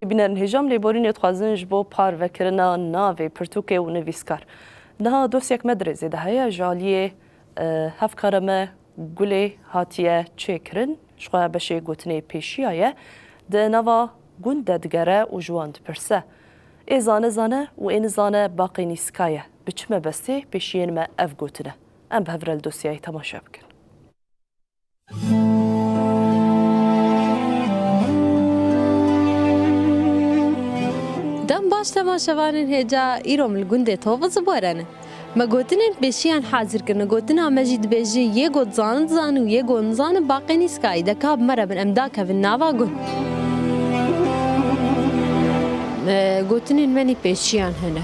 بین انهجام لیبورین تخوازنج بو پار وکرنا ناوی پرتوکه و نویسکار نه دوسیک مدرزه ده هیا جالیه هفکارمه گله هاتیه چکرن شخواه بشه گوتنه پیشیایه ده نوا گونده دگره و جواند پرسه ای زانه و این زانه باقی نیسکایه بچمه بسته پیشین ما اف گوتنه ام بهورل دوسیای تماشا بکن دم باش تماشاوانین هجا ایرم الگنده تو بزبارنه ما گوتنین پیشیان حاضر کرنه گوتنا مجید بیجی یه گوت زان و یه گون زان باقی نیسکای دکاب مره بن امداکه و نوا گون گوتنین منی پیشیان هنه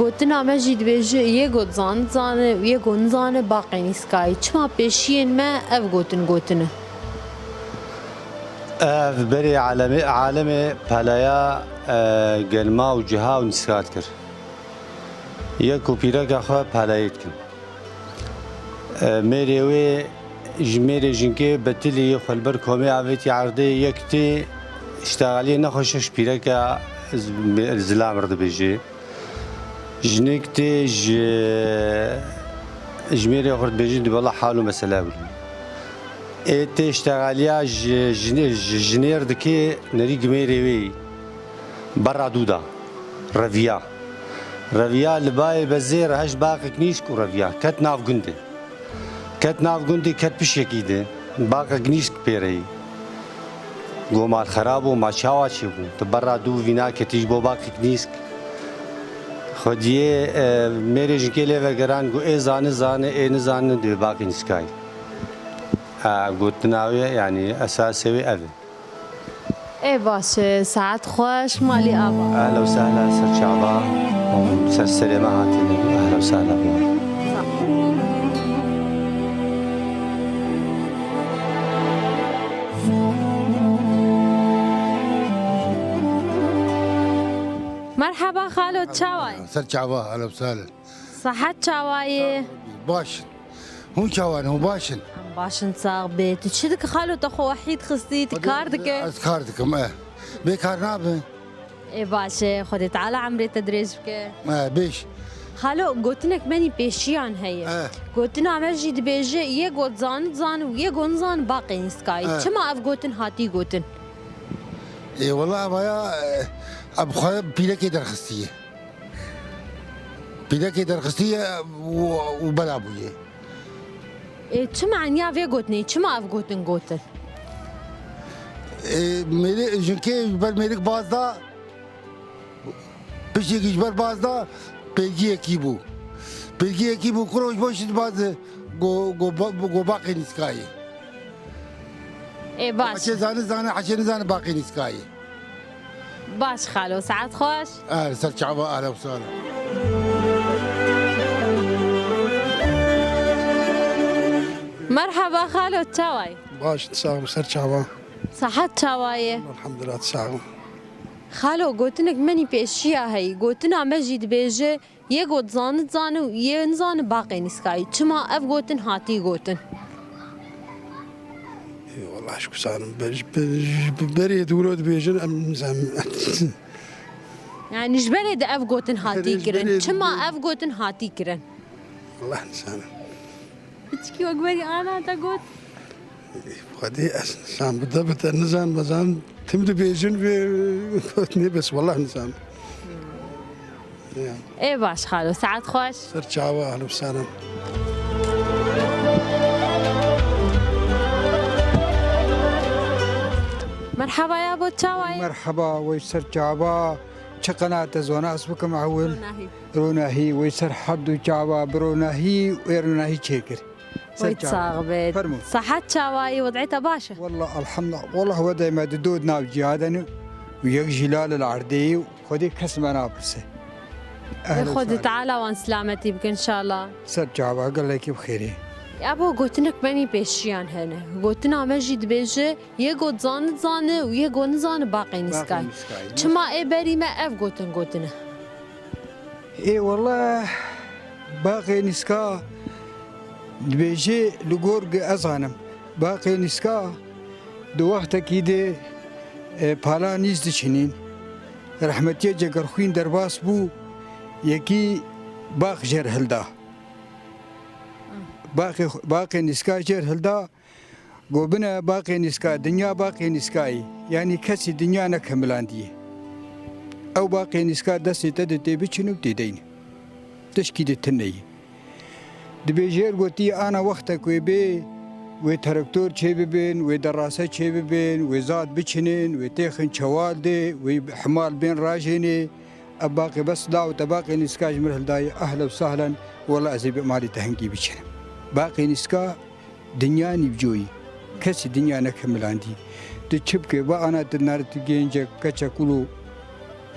گوتنا مجید بیجی یه گوت زان و یه گون زان باقی نیسکای چما پیشین ما اف گوتنه بري عالمي بلايا قلما وجها ونسكات كر يكو بيرك أخا بلايت كن ميريوي جميري جنكي بتلي يخلبر كومي عفتي عرضي يكتي اشتغالي نخشش بيرك زلام رد بيجي جنكتي جميري يخرج بيجي دي والله حاله مسألة بلي تشتغاليا جنير دكي نري جميري برا دودا رفيا لباي بزير هش باقي كنيشكو رفيا كت ناف جندي كت بشيكيده باقي كنيشك بيري قومال خرابو ما شاوا شيبو تبرا دو فينا كتيج بو باقي كنيسك خديه ميري جنكي وگران گو اي زانه اي نزانه دي باقي نسكاي قوتناوية يعني أساسي أبي. إيه باش ساعات خوش مالي أبا. أهلا وسهلا سر شعبا وسر سليمة هاتين أهلا وسهلا بنا. مرحبا خالو تشاواي. سر شعبا أهلا وسهلا. صحة تشاواي. باش. هون شاوان هو باشن. باشن صاغ بيت تشدك خالو تخو وحيد خصيت كاردك كاردك ما بكارنابه ايه باشا خدي تعال عمري تدريج بك ما بيش خالو قلتلك ماني بيشيان هي قلتنا عمجد بيجي يه قلت زان ويه قنزان باقي نسكاي كما اف قلتن هاتي قلتن ايه والله بايا اب خويا بيلك درخستيه وبلا ابويه إيه كما عن يا في قوتني كما أف قوتن मेरे जिनके पर मेरे पास था पिछले की पर पास था पेगी की बू करो इस बात गो बाकी निस्काई إيه باش عشان زانه باقي نسكاي باش خالو ساعات خوش سر شعبا أهلا وسهلا مرحبا خالو تشاواي باش تساوي سر شعبا صحة تشاواي الحمد لله تساوي خالو قلتلك ماني بأشياء هي قلتنا مجد بيجي يه قوت زان ويه نزان باقي نسكاي كما اف قوتن هاتي قوتن والله شكو سالم بريد ولود بيجن ام زعم يعني جبري دا اف قوتن هاتي كرن كما اف قوتن هاتي كرن الله نسان بتشكي وقبري انا تقول غادي سام بالضبط النزان مزان تمد بيجن في بس والله نزان ايه باش خالو ساعات خوش سر شعبا اهلا وسهلا مرحبا يا ابو تشاواي مرحبا ويسر شعبا شقنا تزونا اسمك معول روناهي ويسر حد شعبا بروناهي ويروناهي شيكر ويتصاغبت صحة تشاواي وضعتها باشا والله الحمد لله والله وضعي ما دودنا وجهادنا ويك جلال العردي وخذي كسمنا برسه خذي تعالى وان سلامتي بك ان شاء الله سر شعبا قال لك بخيري يا ابو قلتلك ماني بيشيان هنا قلتنا مجد بيجي يقول زان ويقول نزان باقي نسكاي كما اي بري ما اف قلتنا اي والله باقي نسكا بيجي لقورق ازانم باقي نسكا دو وقت كيده بالا نيز دشنين رحمتیه جگر خوین درباس بو یکی باق جر هلدا باقی نسکا جر هلدا گوبنه باقی نسکا دنیا باقی نسکایی یعنی کسی دنیا نکملاندیه او باقی نسکا دستی تدتی بچنو دیدین تشکیل تنهی دبیجر گوتی آنا وقتا کوی بی و ترکتور چه ببین و دراسه چه ببین و زاد بچنین و تیخن چوال دی و حمال بین راجینی باقي بس لا وتباقي نسكاج مرحل داي اهلا وسهلا والله ازي مالي تهنكي بيشنا باقي نسكا دنيا نبجوي كسي دنيا نكمل عندي تشبكي با انا تنار تجينجا كاتشا كلو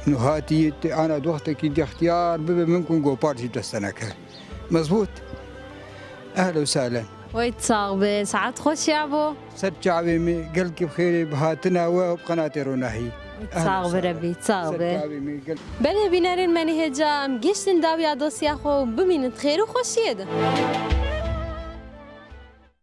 نهاتي انا وقتك دي اختيار منكم جو بارتي دستناك مزبوط اهلا وسهلا ويتصاغبي ساعات خوش يابو سر شعبي مي قلبي بخير بهاتنا وبقناة روناهي تصاغبي ربي تصاغبي بله بینارین منی هجام گشتن داوی دوسیا خو ببینید خیر و خوشیه ده